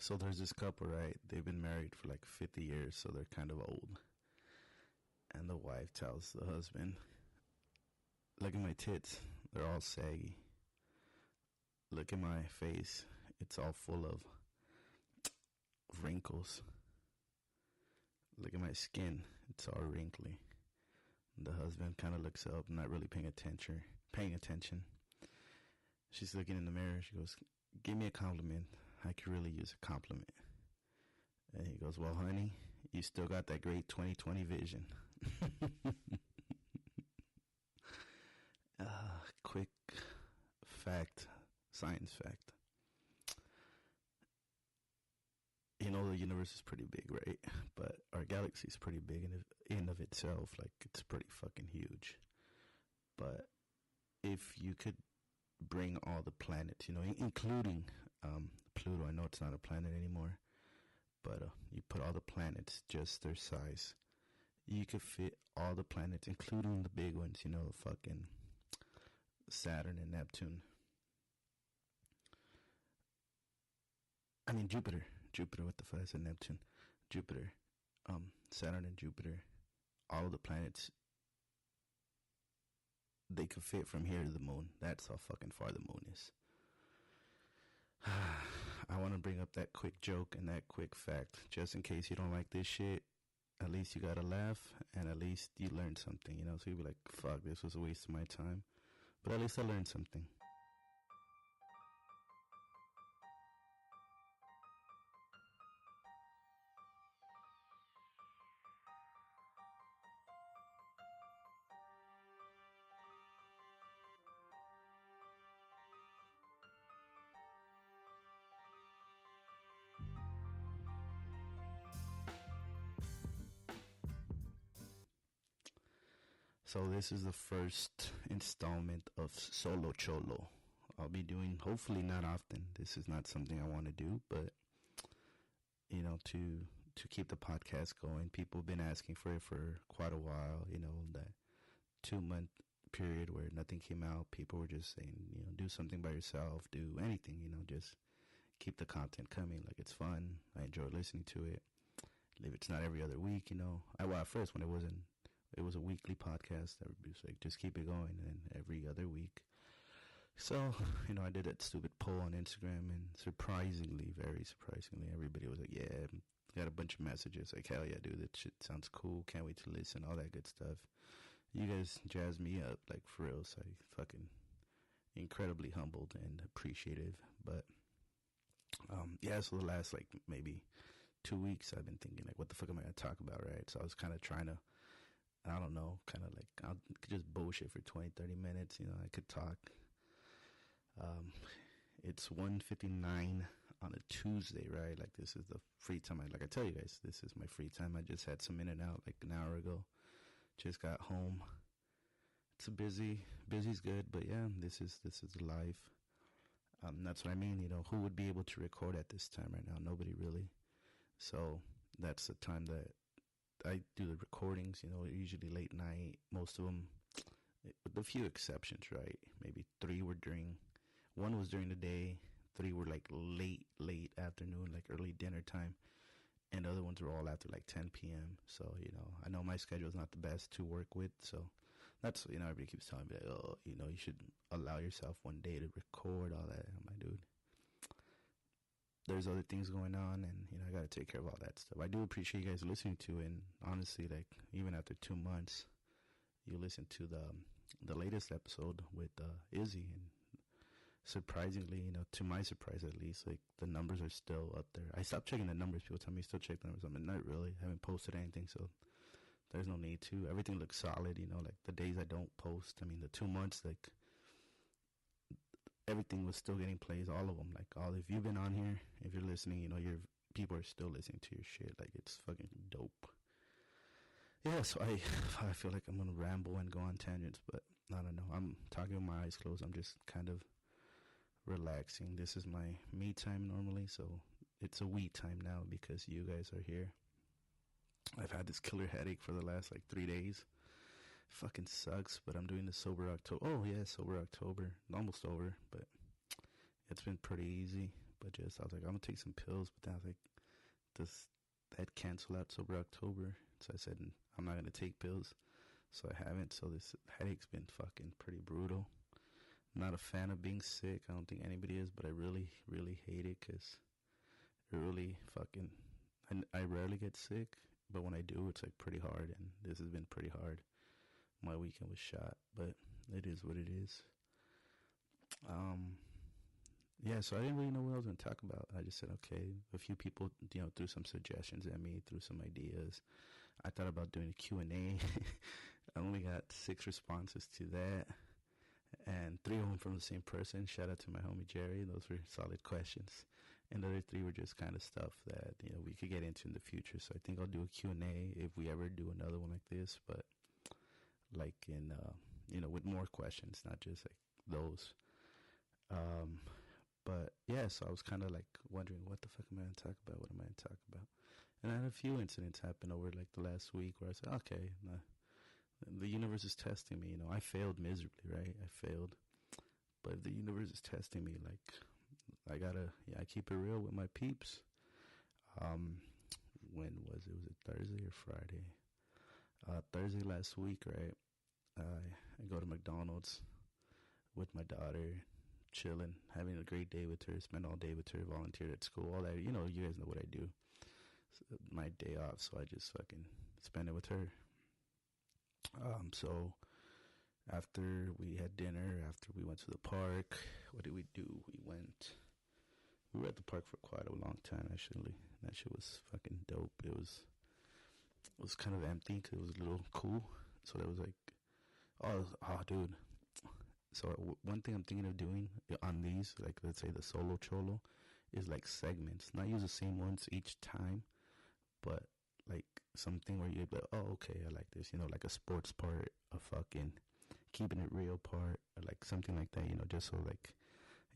So there's this couple, right? They've been married for like 50 years, so they're kind of old. And the wife tells the husband, look at my tits. They're all saggy. Look at my face. It's all full of wrinkles. Look at my skin. It's all wrinkly. The husband kind of looks up, not really paying attention. She's looking in the mirror. She goes, give me a compliment. I could really use a compliment. And he goes, well, honey, you still got that great 20/20 vision. Quick fact, science fact. You know, the universe is pretty big, right? But our galaxy is pretty big in of itself. Like, it's pretty fucking huge. But if you could bring all the planets, you know, including Pluto, I know it's not a planet anymore, but you put all the planets, just their size, you could fit all the planets, including the big ones, you know, fucking Saturn and Neptune. I mean, Jupiter, what the fuck, I said Neptune. Jupiter, Saturn and Jupiter, all of the planets, they could fit from here to the moon. That's how fucking far the moon is. I want to bring up that quick joke and that quick fact, just in case you don't like this shit. At least you got to laugh, and at least you learned something, you know? So you'll be like, fuck, this was a waste of my time. But at least I learned something. So this is the first installment of Solo Cholo. I'll be doing, hopefully not often. This is not something I want to do, but, you know, to keep the podcast going. People have been asking for it for quite a while, you know, that 2-month period where nothing came out. People were just saying, you know, do something by yourself, do anything, you know, just keep the content coming. Like, it's fun. I enjoy listening to it. If it's not every other week, you know. At first when it was a weekly podcast. Everybody was like, just keep it going. And then every other week. So, you know, I did that stupid poll on Instagram, and surprisingly, very surprisingly, everybody was like, yeah, got a bunch of messages like, hell yeah, dude, that shit sounds cool. Can't wait to listen. All that good stuff. You guys jazzed me up, like, for real. So I fucking incredibly humbled and appreciative. But, yeah, so the last, like, maybe 2 weeks, I've been thinking, like, what the fuck am I going to talk about, right? So I was kind of trying to, I don't know, kind of like, I could just bullshit for 20-30 minutes, you know, I could talk. It's 1:59 on a Tuesday, right? Like, this is the free time. I tell you guys, this is my free time. I just had some in and out, like, an hour ago. Just got home. It's busy's good, but yeah, this is life. That's what I mean, you know, who would be able to record at this time right now? Nobody really. So that's the time that I do the recordings, you know, usually late night, most of them, with a few exceptions, right? Maybe one was during the day, 3 were like late afternoon, like early dinner time, and the other ones were all after like 10 p.m. So, you know, I know my schedule is not the best to work with, so that's, you know, everybody keeps telling me, like, oh, you know, you should allow yourself one day to record all that. I'm like, dude, there's other things going on, and, you know, I got to take care of all that stuff. I do appreciate you guys listening to it, and honestly, like, even after 2 months, you listen to the latest episode with Izzy, and surprisingly, you know, to my surprise at least, like, the numbers are still up there. I stopped checking the numbers. People tell me still check the numbers. I mean, not really. I haven't posted anything, so there's no need to. Everything looks solid, you know, like, the days I don't post, I mean, the 2 months, like, everything was still getting plays, all of them. Like, if you've been on here, if you're listening, you know, people are still listening to your shit. Like, it's fucking dope. Yeah, so I feel like I'm going to ramble and go on tangents, but I don't know. I'm talking with my eyes closed. I'm just kind of relaxing. This is my me time normally, so it's a we time now because you guys are here. I've had this killer headache for the last, like, 3 days. Fucking sucks, but I'm doing the Sober October. Oh, yeah, Sober October. Almost over, but it's been pretty easy. but just I was like, I'm gonna take some pills. But then I was like, does that cancel out sober October? So I said I'm not gonna take pills. So I haven't. So this headache's been fucking pretty brutal. I'm not a fan of being sick. I don't think anybody is, but I really, really hate it because it really fucking. I rarely get sick, but when I do, it's like pretty hard, and this has been pretty hard. My weekend was shot, but it is what it is. Yeah, so I didn't really know what I was going to talk about. I just said, okay, a few people, threw some suggestions at me, threw some ideas. I thought about doing a Q&A. I only got 6 responses to that, and 3 of them from the same person. Shout out to my homie Jerry. Those were solid questions. And the other 3 were just kind of stuff that, we could get into in the future. So I think I'll do a Q&A if we ever do another one like this, but like in, with more questions, not just like those. But yeah, so I was kind of like wondering, what the fuck am I going to talk about? What am I going to talk about? And I had a few incidents happen over like the last week where I said, okay, the universe is testing me. I failed miserably, right? I failed. But if the universe is testing me, like, I keep it real with my peeps. When was it? Was it Thursday or Friday? Thursday last week, right? I go to McDonald's with my daughter, chilling, having a great day with her, spend all day with her, volunteered at school, all that. You guys know what I do. So my day off, so I just fucking spend it with her. So after we had dinner, after we went to the park, what did we do? We were at the park for quite a long time, actually. That shit was fucking dope. It was kind of empty because it was a little cool. So there was like, oh, dude. So one thing I'm thinking of doing on these, like let's say the solo Cholo, is like segments. Not use the same ones each time, but like something where you're like, oh, okay, I like this. Like a sports part, a fucking keeping it real part, or like something like that. Just so like,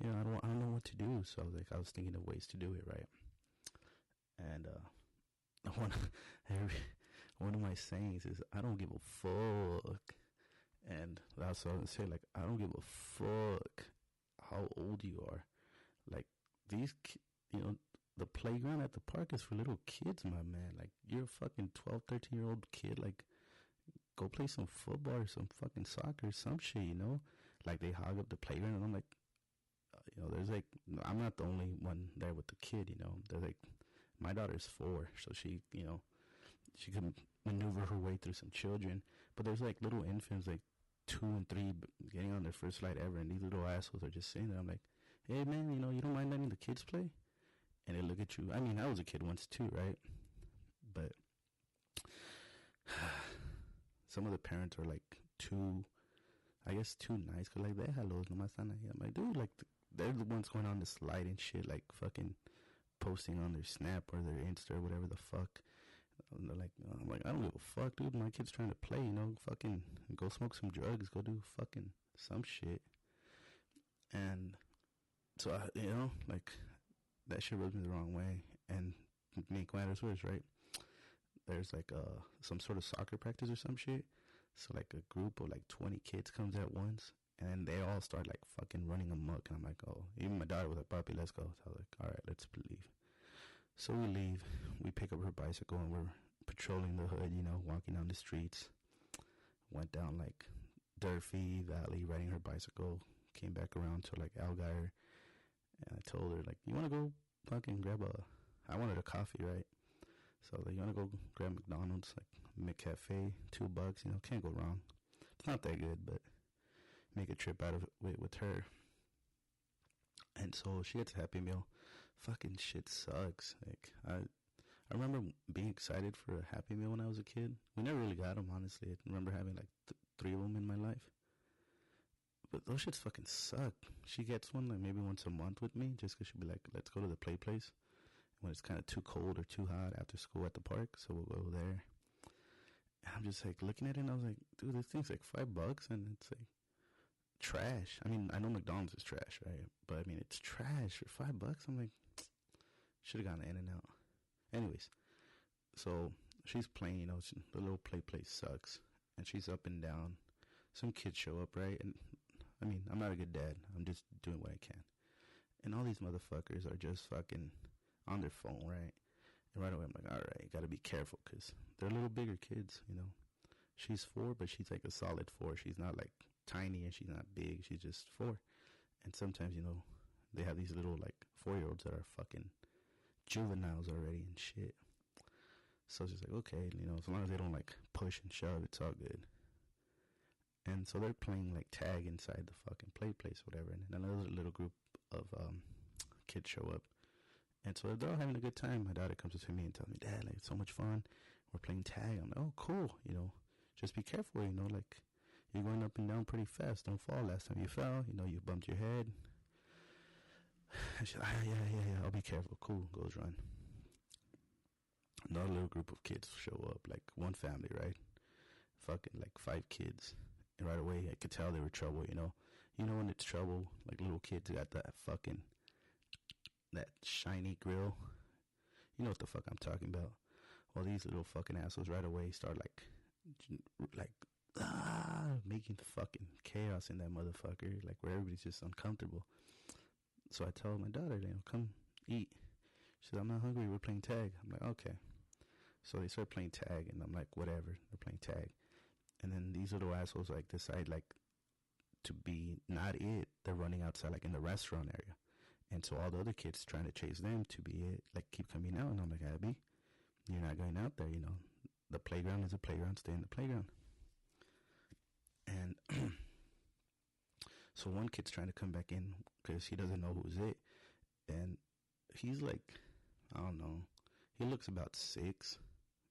I don't know what to do. So I was thinking of ways to do it, right? And one of my sayings is, I don't give a fuck. And that's what I was saying, like, I don't give a fuck how old you are. Like, these, the playground at the park is for little kids, my man. Like, you're a fucking 12, 13-year-old kid. Like, go play some football or some fucking soccer or some shit, Like, they hog up the playground, and I'm like, there's like, I'm not the only one there with the kid, There's like, my daughter's 4, so she, she can maneuver her way through some children. But there's like little infants, like 2 and 3, getting on their first flight ever, and these little assholes are just sitting there. I'm like, hey man, you don't mind letting the kids play? And they look at you. I mean, I was a kid once too, right? But some of the parents are like too nice. Cause like, they hello, no más. I'm like, dude, like, they're the ones going on the slide and shit, like fucking posting on their Snap or their Insta or whatever the fuck. And they're like, I'm like, I don't give a fuck, dude. My kid's trying to play, fucking go smoke some drugs, go do fucking some shit. And so, like, that shit rubs me the wrong way. And make matters worse, right? There's like some sort of soccer practice or some shit. So like a group of like 20 kids comes at once, and they all start like fucking running amok. And I'm like, oh, even my daughter was like, Papi, let's go. So I was like, all right, let's leave. So we leave, we pick up her bicycle, and we're patrolling the hood, walking down the streets. Went down like Durfee Valley, riding her bicycle, came back around to like Algier, and I told her, like, you want to go fucking grab I wanted a coffee, right? So like, you want to go grab McDonald's, like McCafe, $2, can't go wrong. It's not that good, but make a trip out of it with her. And so she gets a Happy Meal. Fucking shit sucks. Like, I remember being excited for a Happy Meal when I was a kid. We never really got them, honestly. I remember having like 3 of them in my life. But those shits fucking suck. She gets one like maybe once a month with me, just because she'll be like, let's go to the play place when it's kind of too cold or too hot after school at the park. So we'll go there. And I'm just like looking at it, and I was like, dude, this thing's like $5, and it's like trash. I mean, I know McDonald's is trash, right? But I mean, it's trash for $5. I'm like, should have gone In-N-Out. Anyways, so she's playing, the little play place sucks, and she's up and down. Some kids show up, right? And I mean, I'm not a good dad. I'm just doing what I can. And all these motherfuckers are just fucking on their phone, right? And right away, I'm like, all right, gotta be careful, because they're little bigger kids, you know. She's 4, but she's like a solid 4. She's not like tiny and she's not big. She's just 4. And sometimes, you know, they have these little like 4-year-olds that are fucking juveniles already and shit. So it's just like, okay, you know, as long as they don't like push and shove, it's all good. And so they're playing like tag inside the fucking play place, whatever. And then another little group of kids show up. And so they're all having a good time. My daughter comes up to me and tells me, Dad, like, it's so much fun. We're playing tag. I'm like, oh, cool. You know, just be careful, you know, like, you're going up and down pretty fast. Don't fall. Last time you fell, you know, you bumped your head. And she's like, yeah, I'll be careful. Cool. Goes run. Another little group of kids show up, like one family, right? Fucking like 5 kids. And right away, I could tell they were trouble, you know. You know when it's trouble, like little kids got that fucking, that shiny grill. You know what the fuck I'm talking about. Well, these little fucking assholes right away start making fucking chaos in that motherfucker, like where everybody's just uncomfortable. So I tell my daughter, you know, come eat. She said, I'm not hungry, we're playing tag. I'm like, okay. So they start playing tag, and I'm like, whatever, they're playing tag. And then these little assholes like decide like to be not it. They're running outside like in the restaurant area. And so all the other kids trying to chase them to be it, like keep coming out. And I'm like, Abby, you're not going out there, you know. The playground is a playground, stay in the playground. And so one kid's trying to come back in because he doesn't know who's it. And he's like, I don't know, he looks about 6,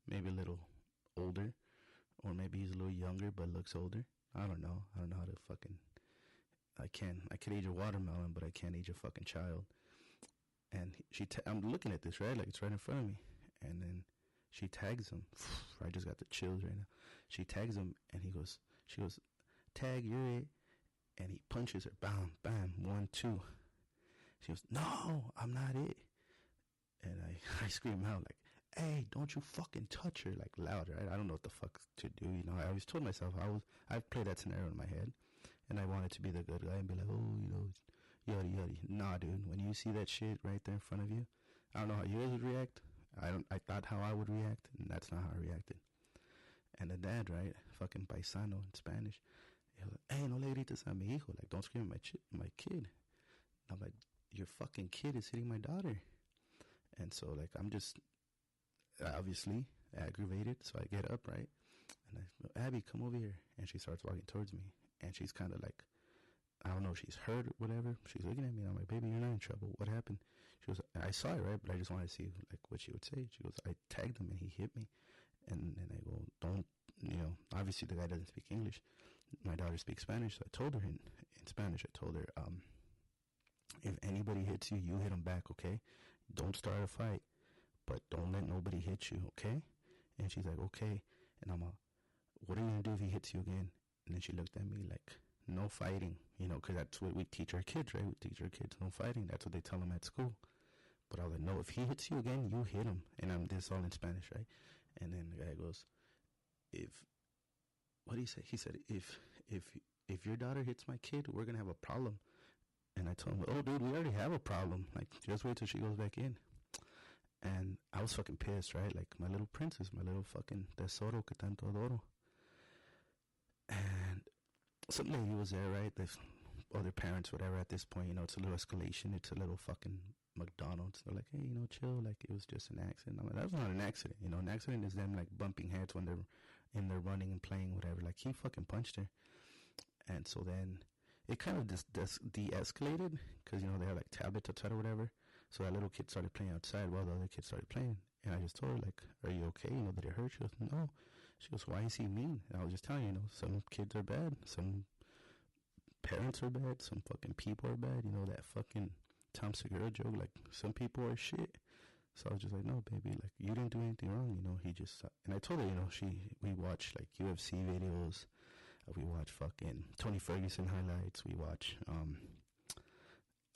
maybe a little older. Or maybe he's a little younger but looks older. I don't know how to fucking, I could age a watermelon, but I can't age a fucking child. And I'm looking at this, right? Like it's right in front of me. And then she tags him. I just got the chills right now. She tags him and she goes, Tag, you're it. And he punches her. Bam, bam, 1, 2. She goes, no, I'm not it. And I scream out like, hey, don't you fucking touch her, like louder. I don't know what the fuck to do, you know. I always told myself, I've played that scenario in my head, and I wanted to be the good guy and be like, oh, you know, yada yada. Nah, dude, when you see that shit right there in front of you, I don't know how you guys would react. I thought how I would react, and that's not how I reacted. And the dad, right, fucking paisano in Spanish, he was like, hey, no le grites a mi hijo, like don't scream at my kid. And I'm like, your fucking kid is hitting my daughter. And so like I'm just obviously aggravated, so I get up, right, and I go, Abby, come over here. And she starts walking towards me, and she's kind of like, I don't know, she's hurt or whatever. She's looking at me, and I'm like, baby, you're not in trouble, what happened? She goes, I saw it, right, but I just wanted to see like what she would say. She goes, I tagged him and he hit me. And I go, don't, you know, obviously the guy doesn't speak English. My daughter speaks Spanish, so I told her in Spanish, I told her, if anybody hits you, you hit them back, okay? Don't start a fight, but don't let nobody hit you, okay? And she's like, okay. And I'm like, what are you going to do if he hits you again? And then she looked at me like, no fighting, you know, because that's what we teach our kids, right? We teach our kids no fighting. That's what they tell them at school. But I was like, no, if he hits you again, you hit him. And I'm this all in Spanish, right? And then the guy goes, what did he say? He said, if your daughter hits my kid, we're going to have a problem. And I told him, oh, dude, we already have a problem. Like, just wait till she goes back in. And I was fucking pissed, right? Like, my little princess, my little fucking tesoro que tanto adoro. And some lady was there, right? There's other parents, whatever, at this point, you know, it's a little escalation. It's a little fucking McDonald's. They're like, hey, you know, chill. Like, it was just an accident. I'm like, that was not an accident. You know, an accident is them, like, bumping heads when they're in there running and playing, whatever. Like, he fucking punched her. And so then it kind of de-escalated because, you know, they had, like, tablets outside or whatever. So that little kid started playing outside while the other kid started playing. And I just told her, like, are you okay? You know, did it hurt? She goes, no. She goes, why is he mean? And I was just telling you, you know, some kids are bad. Some parents are bad. Some fucking people are bad. You know, that fucking Tom Segura joke, like, some people are shit. So I was just like, no, baby, like, you didn't do anything wrong. You know, he just, and I told her, you know, we watch, like, UFC videos. We watch fucking Tony Ferguson highlights. We watch,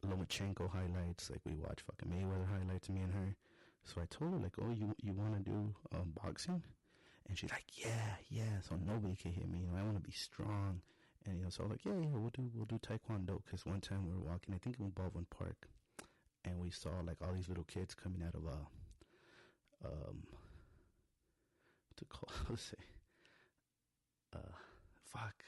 Lomachenko highlights, like we watch fucking Mayweather highlights, me and her. So I told her, like, oh, you want to do boxing? And she's like, yeah, so nobody can hit me, you know, I want to be strong. And, you know, so I was like, yeah, we'll do taekwondo, because one time we were walking, I think in Baldwin Park, and we saw like all these little kids coming out of what to call, let's say, fuck,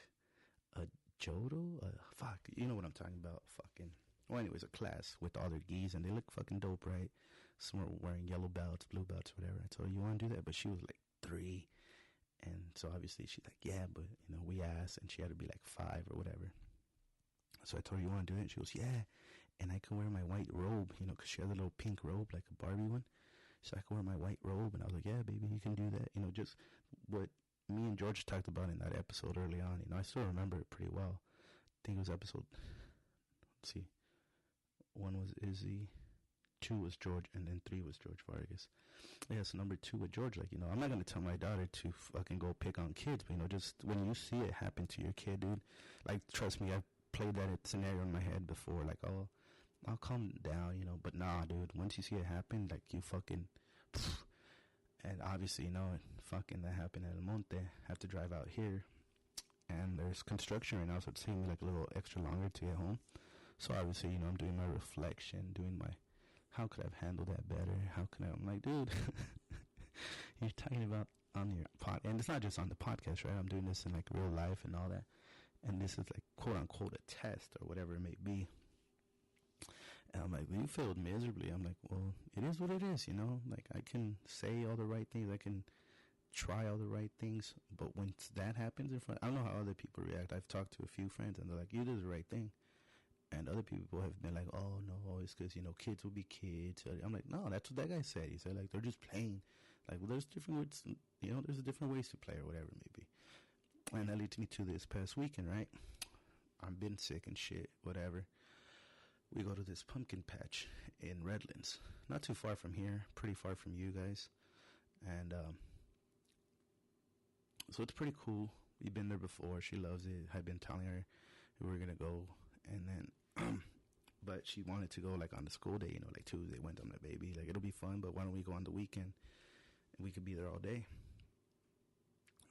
a Cholo, fuck, you know what I'm talking about, fucking. Well, anyways, a class with all their geese, and they look fucking dope, right? Some were wearing yellow belts, blue belts, whatever. I told her, you want to do that? But she was like 3. And so obviously she's like, yeah, but, you know, we asked, and she had to be like 5 or whatever. So I told her, you want to do it? And she goes, yeah. And I can wear my white robe, you know, because she has a little pink robe, like a Barbie one. So I can wear my white robe. And I was like, yeah, baby, you can do that. You know, just what me and George talked about in that episode early on. You know, I still remember it pretty well. I think it was episode, let's see. 1 was Izzy, 2 was George, and then 3 was George Vargas. Yeah, so number 2 with George, like, you know, I'm not going to tell my daughter to fucking go pick on kids, but, you know, just when you see it happen to your kid, dude, like, trust me, I've played that scenario in my head before, like, oh, I'll calm down, you know, but nah, dude, once you see it happen, like, you fucking, and obviously, you know, fucking that happened at El Monte. I have to drive out here, and there's construction right now, so it's taking me, like, a little extra longer to get home. So obviously, you know, I'm doing my reflection, doing my, how could I have handled that better? How could I? I'm like, dude, you're talking about on your pod, and it's not just on the podcast, right? I'm doing this in like real life and all that, and this is like quote unquote a test or whatever it may be. And I'm like, you failed miserably. I'm like, well, it is what it is, you know. Like I can say all the right things, I can try all the right things, but when that happens in front, I don't know how other people react. I've talked to a few friends, and they're like, you did the right thing. And other people have been like, oh, no, it's because, you know, kids will be kids. I'm like, no, that's what that guy said. He said, like, they're just playing. Like, well, there's different ways, you know, there's different ways to play or whatever it may be. And that leads me to this past weekend, right? I've been sick and shit, whatever. We go to this pumpkin patch in Redlands. Not too far from here, pretty far from you guys. And so it's pretty cool. We've been there before. She loves it. I've been telling her we were going to go. And then, but she wanted to go like on the school day, you know, like Tuesday, Wednesday. I'm like, baby, like it'll be fun, but why don't we go on the weekend and we could be there all day?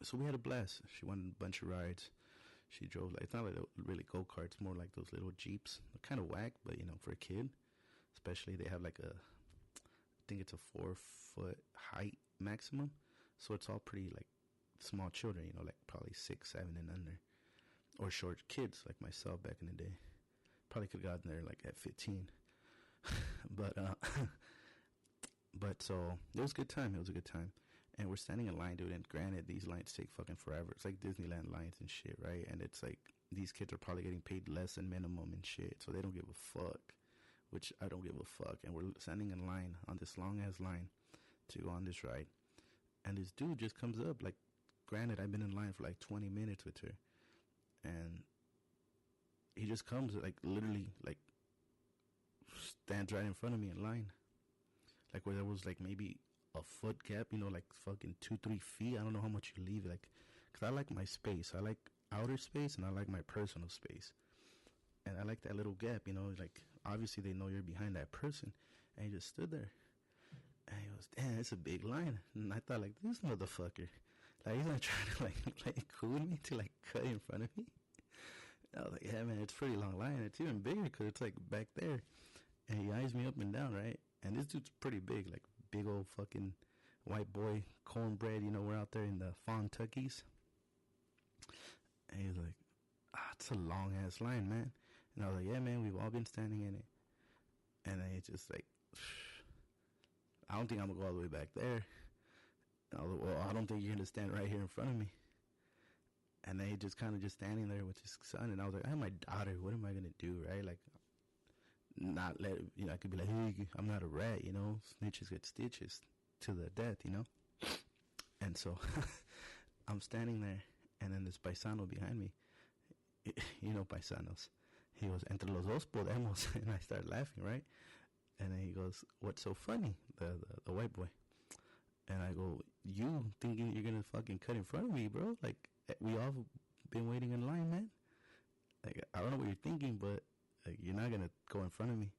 So we had a blast. She went on a bunch of rides. She drove like, it's not like really go-karts, more like those little Jeeps. They're kind of whack, but you know, for a kid, especially they have like I think it's a 4-foot height maximum. So it's all pretty like small children, you know, like probably 6, 7 and under. Or short kids like myself back in the day. Probably could have gotten there like at 15. But so it was a good time. It was a good time. And we're standing in line, dude. And granted, these lines take fucking forever. It's like Disneyland lines and shit, right? And it's like these kids are probably getting paid less than minimum and shit. So they don't give a fuck, which I don't give a fuck. And we're standing in line on this long ass line to go on this ride. And this dude just comes up. Like, granted, I've been in line for like 20 minutes with her. And he just comes, like, literally, like, stands right in front of me in line. Like, where there was, like, maybe a foot gap, you know, like, fucking 2-3 feet. I don't know how much you leave, like, because I like my space. I like outer space, and I like my personal space. And I like that little gap, you know, like, obviously they know you're behind that person. And he just stood there. And he goes, damn, it's a big line. And I thought, like, this motherfucker. Like, he's not trying to, like cool me to, like, cut in front of me. I was like, yeah, man, it's a pretty long line. It's even bigger because it's, like, back there. And he eyes me up and down, right? And this dude's pretty big, like, big old fucking white boy, cornbread, you know, we're out there in the Fawn Tuckies. And he was like, it's a long-ass line, man. And I was like, yeah, man, we've all been standing in it. And then it's just like, I don't think I'm going to go all the way back there. I was like, well, I don't think you're going to stand right here in front of me. And then he just kind of just standing there with his son. And I was like, I have my daughter. What am I going to do, right? Like, not let, you know, I could be like, hey, I'm not a rat, you know. Snitches get stitches to the death, you know. And so I'm standing there. And then this paisano behind me, you know, paisanos. He goes, entre los dos podemos. And I start laughing, right? And then he goes, what's so funny? The white boy. And I go, you thinking you're going to fucking cut in front of me, bro? Like, we all been waiting in line, man. Like, I don't know what you're thinking, but like, you're not going to go in front of me.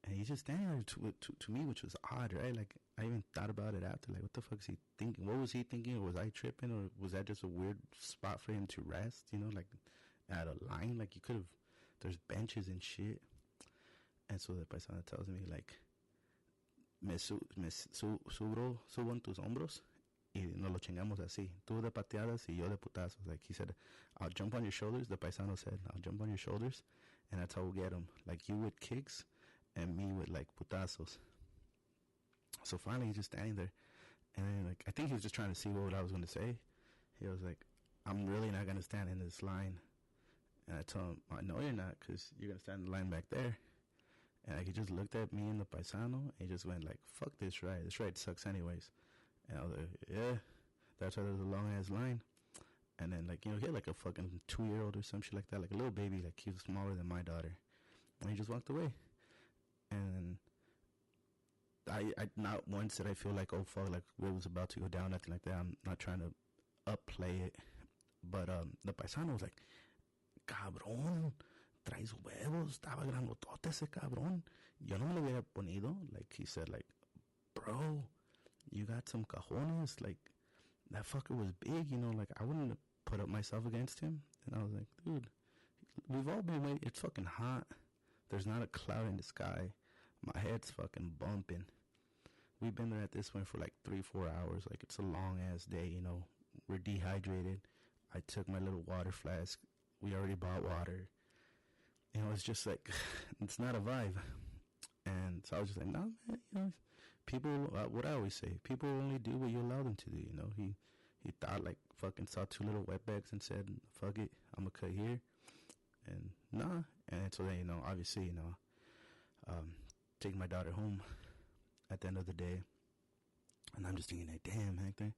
And he's just standing there to me, which was odd, right? Like, I even thought about it after. Like, what the fuck is he thinking? What was he thinking? Or was I tripping? Or was that just a weird spot for him to rest, you know? Like, at a line? Like, you could have, there's benches and shit. And so the paisano tells me, like, subo en tus hombros y nos lo chingamos así. Tú de pateadas y yo de putazos. Like, he said, I'll jump on your shoulders. The paisano said, I'll jump on your shoulders, and that's how we'll get him. Like, you with kicks and me with, like, putazos. So finally, he's just standing there. And then, like, I think he was just trying to see what I was going to say. He was like, I'm really not going to stand in this line. And I told him, I know you're not, because you're going to stand in the line back there. And like, he just looked at me and the paisano, and he just went like, fuck this ride. This ride sucks anyways. And I was like, yeah, that's why there's a long-ass line. And then, like, you know, he had like a fucking 2-year-old or some shit like that, like a little baby, like he was smaller than my daughter. And he just walked away. And I not once did I feel like, oh, fuck, like it was about to go down, nothing like that. I'm not trying to upplay it. But the paisano was like, cabrón, traes huevos, estaba grandotote ese cabrón. Yo no me lo hubiera ponido. Like, he said, like, bro, you got some cajones. Like, that fucker was big, you know. Like, I wouldn't put up myself against him. And I was like, dude, we've all been waiting. It's fucking hot. There's not a cloud in the sky. My head's fucking bumping. We've been there at this point for like 3-4 hours. Like, it's a long-ass day, you know. We're dehydrated. I took my little water flask. We already bought water. You know, it's just like, it's not a vibe. And so I was just like, nah, man, you know, people, what I always say, people only do what you allow them to do, you know. He thought, like, fucking saw 2 little wetbacks and said, fuck it, I'm gonna cut here. And nah. And so then, you know, obviously, you know, taking my daughter home at the end of the day. And I'm just thinking, like, damn, Hector,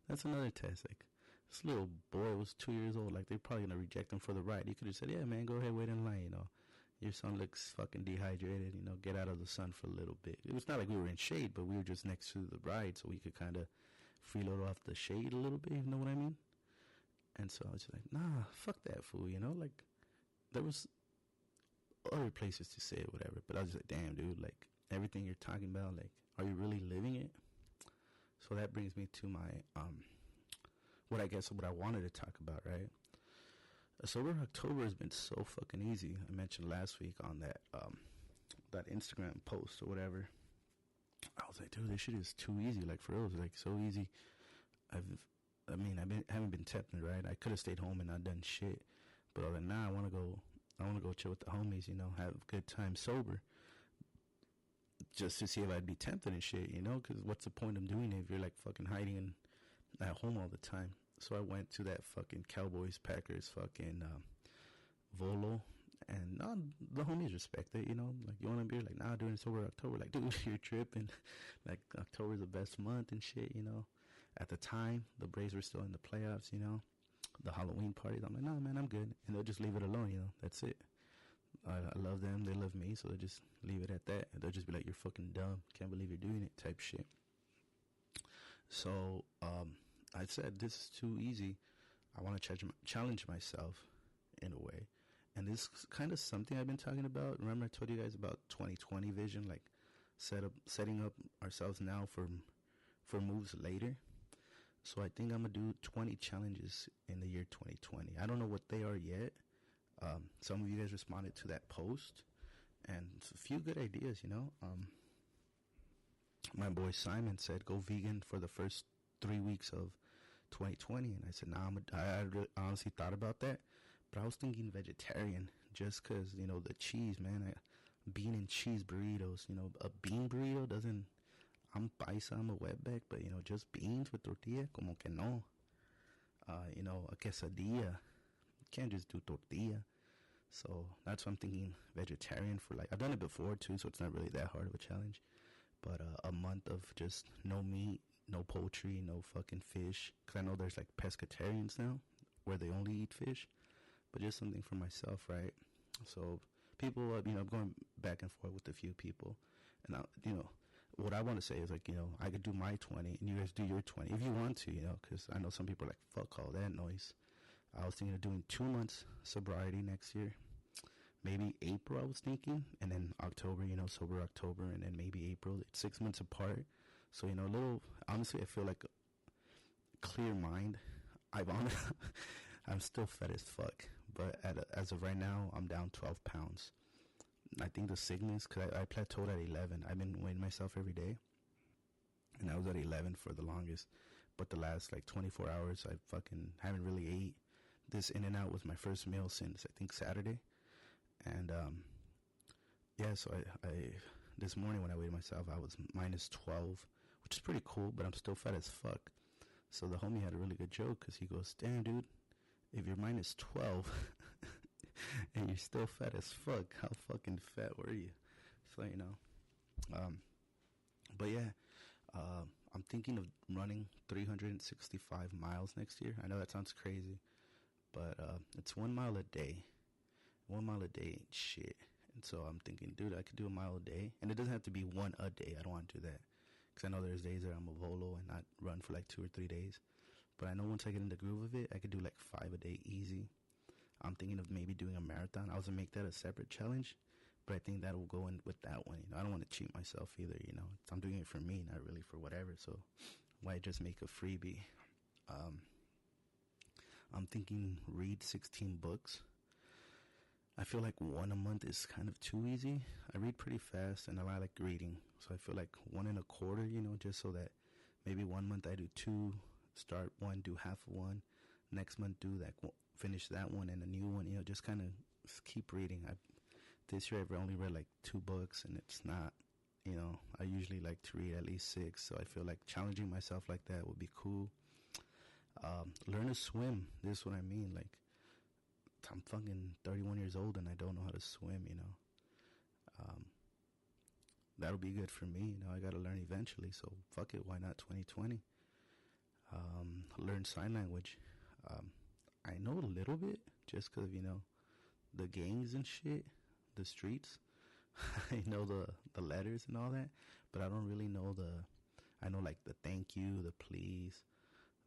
that's another test. Like, this little boy was 2 years old. Like, they're probably gonna reject him for the ride. You could have said, yeah, man, go ahead, wait in line, you know. Your son looks fucking dehydrated, you know, get out of the sun for a little bit. It was not like we were in shade, but we were just next to the ride, so we could kind of freeload off the shade a little bit, you know what I mean? And so I was just like, nah, fuck that fool, you know? Like, there was other places to say it, whatever, but I was just like, damn, dude, like, everything you're talking about, like, are you really living it? So that brings me to my, what I wanted to talk about, right? Sober October has been so fucking easy. I mentioned last week on that Instagram post or whatever. I was like, dude, this shit is too easy. Like, for real, it's like so easy. Haven't been tempted, right? I could have stayed home and not done shit, but I was like, nah, I want to go chill with the homies, you know, have a good time sober, just to see if I'd be tempted and shit, you know, because what's the point of doing it if you're like fucking hiding at home all the time? So I went to that fucking Cowboys Packers fucking Volo, and the homies respect it, you know. Like, you want a beer? Like, nah, during sober October. Like, dude, you're tripping. Like, October's the best month and shit, you know. At the time, the Braves were still in the playoffs, you know. The Halloween parties, I'm like, nah, man, I'm good. And they'll just leave it alone, you know. That's it. I love them. They love me, so they'll just leave it at that. And they'll just be like, you're fucking dumb. Can't believe you're doing it type shit. So, I said, this is too easy. I want to challenge myself in a way. And this is kind of something I've been talking about. Remember I told you guys about 2020 vision, like setting up ourselves now for moves later. So I think I'm going to do 20 challenges in the year 2020. I don't know what they are yet. Some of you guys responded to that post, and it's a few good ideas, you know. My boy Simon said, go vegan for the first 3 weeks of 2020, and I said, nah, I really honestly thought about that, but I was thinking vegetarian, just because, you know, the cheese, man, bean and cheese burritos, you know, a bean burrito doesn't, I'm paisa, I'm a wetback, but, you know, just beans with tortilla, como que no. You know, a quesadilla, you can't just do tortilla. So that's what I'm thinking, vegetarian for, like, I've done it before too, so it's not really that hard of a challenge, but a month of just no meat, no poultry, no fucking fish, because I know there's like pescatarians now where they only eat fish, but just something for myself, right? So people, you know, I'm going back and forth with a few people, and you know, what I want to say is, like, you know, I could do my 20 and you guys do your 20 if you want to, you know, because I know some people are like, fuck all that noise. I was thinking of doing 2 months sobriety next year, maybe April I was thinking, and then October, you know, sober October, and then maybe April. It's 6 months apart. So, you know, honestly, I feel like a clear mind. I'm still fat as fuck, but as of right now, I'm down 12 pounds. I think the sickness, because I plateaued at 11. I've been weighing myself every day, and I was at 11 for the longest. But the last like 24 hours, I fucking haven't really ate. This In-N-Out was my first meal since I think Saturday, and yeah. So I this morning when I weighed myself, I was minus 12, which is pretty cool. But I'm still fat as fuck. So the homie had a really good joke because he goes, "Damn, dude, if you're minus 12." And you're still fat as fuck. How fucking fat were you? So, you know. But yeah, I'm thinking of running 365 miles next year. I know that sounds crazy, but it's 1 mile a day. 1 mile a day ain't shit. And so I'm thinking, dude, I could do a mile a day. And it doesn't have to be one a day. I don't want to do that. Because I know there's days that I'm a volo and not run for like 2 or 3 days. But I know once I get in the groove of it, I could do like 5 a day easy. I'm thinking of maybe doing a marathon. I was going to make that a separate challenge, but I think that will go in with that one. You know, I don't want to cheat myself either, you know. I'm doing it for me, not really for whatever, so why just make a freebie? I'm thinking read 16 books. I feel like one a month is kind of too easy. I read pretty fast, and I like reading, so I feel like 1 1/4, you know, just so that maybe 1 month I do 2, start 1, do half of 1, next month do that, finish that one and a new one, you know, just kind of keep reading. This year I've only read like 2 books, and it's not, you know, I usually like to read at least 6, so I feel like challenging myself like that would be cool. Learn to swim. This is what I mean. Like, I'm fucking 31 years old and I don't know how to swim, you know. That'll be good for me, you know. I gotta learn eventually, so fuck it, why not 2020? Learn sign language. I know a little bit just because, you know, the gangs and shit, the streets. I know the letters and all that, but I don't really know I know like the thank you, the please,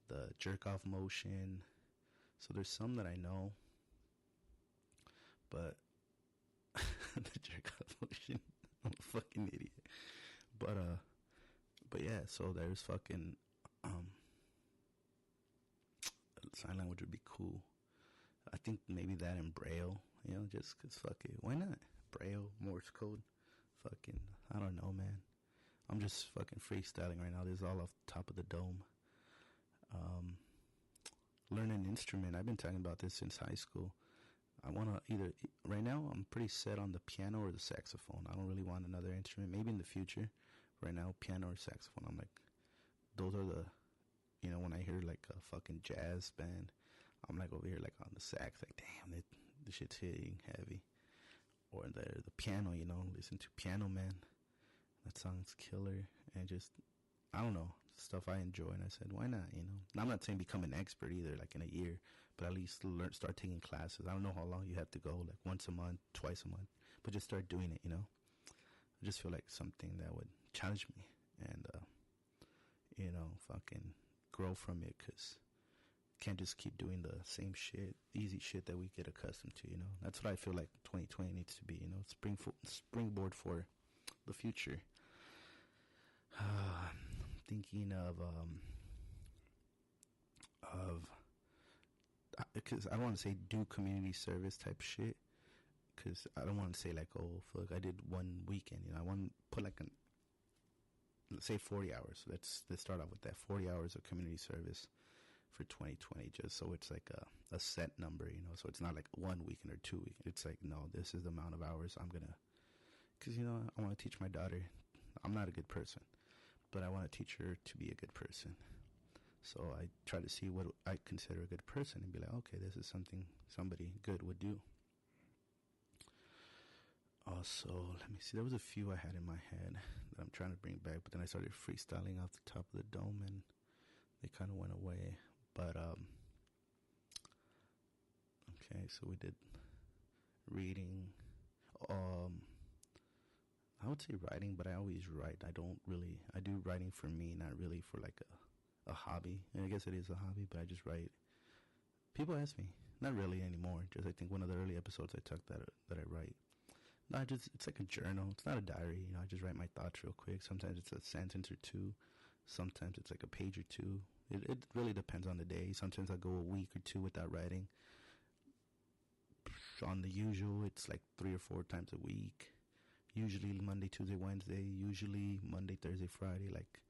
the jerk off motion. So there's some that I know, but the jerk off motion, I'm a fucking idiot. But yeah, so there's fucking, sign language would be cool. I think maybe that and Braille, you know, just cause fuck it. Why not? Braille, Morse code, fucking, I don't know, man. I'm just fucking freestyling right now. This is all off the top of the dome. Learn an instrument. I've been talking about this since high school. I want to either, right now, I'm pretty set on the piano or the saxophone. I don't really want another instrument. Maybe in the future. Right now, piano or saxophone. I'm like, those are the, you know, when I hear like a fucking jazz band, I'm like over here like on the sax, like damn, this shit's hitting heavy. Or the piano, you know, listen to Piano Man. That song's killer. And just, I don't know, stuff I enjoy. And I said, why not, you know? And I'm not saying become an expert either, like in a year, but at least start taking classes. I don't know how long you have to go, like once a month, twice a month, but just start doing it, you know? I just feel like something that would challenge me and, you know, fucking grow from it, because can't just keep doing the same shit, easy shit that we get accustomed to, you know. That's what I feel like 2020 needs to be, you know, springboard for the future. Thinking because I don't want to say do community service type shit, because I don't want to say like, oh fuck, I did one weekend, you know. I want to put like let's say 40 hours. Let's start off with that, 40 hours of community service for 2020, just so it's like a set number, you know, so it's not like 1 weekend or 2 weekends. It's like, no, this is the amount of hours I'm gonna, because, you know, I want to teach my daughter. I'm not a good person, but I want to teach her to be a good person. So I try to see what I consider a good person and be like, okay, this is something somebody good would do. Also, let me see, there was a few I had in my head that I'm trying to bring back, but then I started freestyling off the top of the dome and they kind of went away. But okay, so we did reading. I would say writing, but I always write. I do writing for me, not really for like a hobby. And I guess it is a hobby, but I just write. People ask me, not really anymore. Just I think one of the early episodes I took that I write. No, it's like a journal. It's not a diary. You know, I just write my thoughts real quick. Sometimes it's a sentence or two. Sometimes it's like a page or two. It really depends on the day. Sometimes I go a week or 2 without writing. On the usual, it's like 3 or 4 times a week. usually Monday, Tuesday, Wednesday, usually Monday, Thursday, Friday. Like,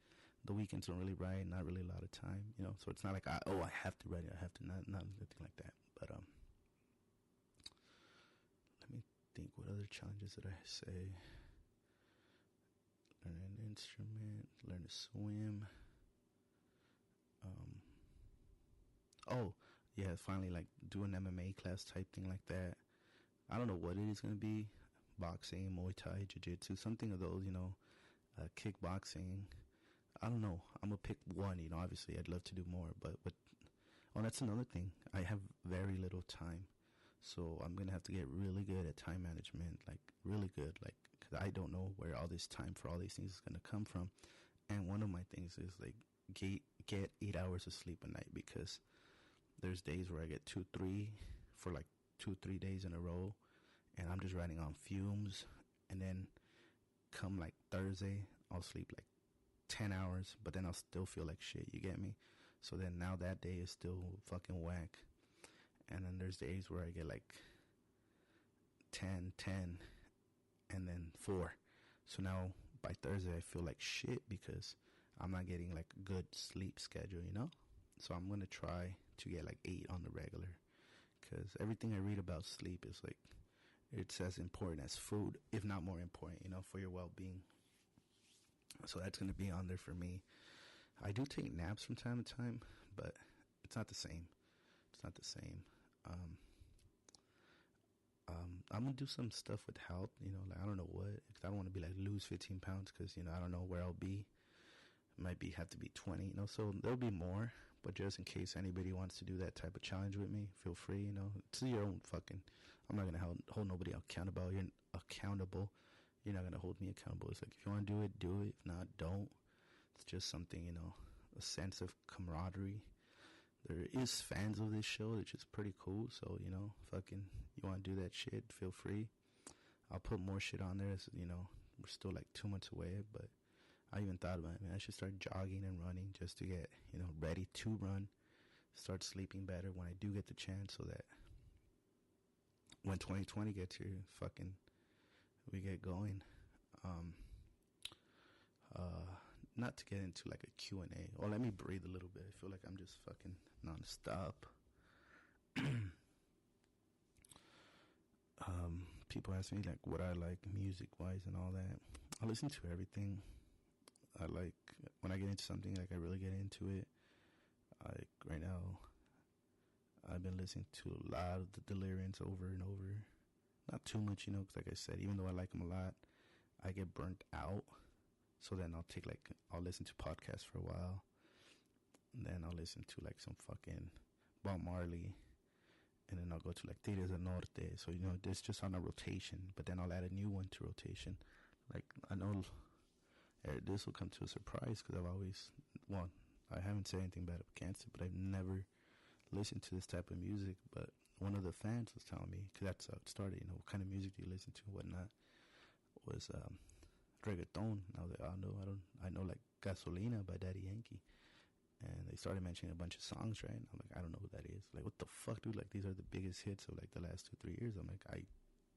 the weekends don't really write, not really a lot of time, you know. So it's not like I have to write it, I have to, not nothing like that. But let me think. What other challenges did I say? Learn an instrument, learn to swim. Oh yeah, finally, like, do an MMA class type thing like that. I don't know what it is gonna be. Boxing, Muay Thai, Jiu-Jitsu, something of those, you know. Kickboxing. I don't know. I'm gonna pick one. You know, obviously, I'd love to do more, but that's another thing. I have very little time, so I'm gonna have to get really good at time management, like really good, like, because I don't know where all this time for all these things is gonna come from. And one of my things is like get 8 hours of sleep a night, because there's days where I get 2-3 for like 2-3 days in a row, and I'm just riding on fumes. And then come like Thursday, I'll sleep like 10 hours, but then I'll still feel like shit, you get me? So then now that day is still fucking whack. And then there's days where I get like 10, and then 4. So now by Thursday I feel like shit because I'm not getting like a good sleep schedule, you know? So I'm going to try to get like 8 on the regular, because everything I read about sleep is like, it's as important as food, if not more important, you know, for your well-being. So that's going to be on there for me. I do take naps from time to time, but it's not the same. It's not the same. I'm going to do some stuff with health, you know, like, I don't know what, because I don't want to be like lose 15 pounds, because, you know, I don't know where I'll be. Might be have to be 20, you know, so there'll be more. But just in case anybody wants to do that type of challenge with me, feel free, you know. It's your own fucking, I'm not going to hold nobody accountable. You're accountable. You're not going to hold me accountable. It's like, if you want to do it, do it. If not, don't. It's just something, you know, a sense of camaraderie. There is fans of this show, which is pretty cool. So, you know, fucking, you want to do that shit, feel free. I'll put more shit on there. So, you know, we're still like 2 months away, but I even thought about it, man. I should start jogging and running just to get, you know, ready to run. Start sleeping better when I do get the chance, so that when 2020 gets here, fucking, we get going. Not to get into like a Q&A. Or let me breathe a little bit. I feel like I'm just fucking non-stop. People ask me like what I like music-wise and all that. I listen to everything. I like, when I get into something, like, I really get into it. Like, right now, I've been listening to a lot of the Delirians over and over. Not too much, you know, because like I said, even though I like them a lot, I get burnt out. So then I'll listen to podcasts for a while. And then I'll listen to like some fucking Bob Marley. And then I'll go to like Tigres del Norte. So, you know, it's just on a rotation. But then I'll add a new one to rotation. Like, I know this will come to a surprise, because I haven't said anything bad against it, but I've never listened to this type of music. But one of the fans was telling me, because that's how it started, you know, what kind of music do you listen to and whatnot, was reggaeton. And I was like, I know like Gasolina by Daddy Yankee. And they started mentioning a bunch of songs, right? And I'm like, I don't know who that is. Like, what the fuck, dude? Like, these are the biggest hits of like the last 2-3 years. I'm like, I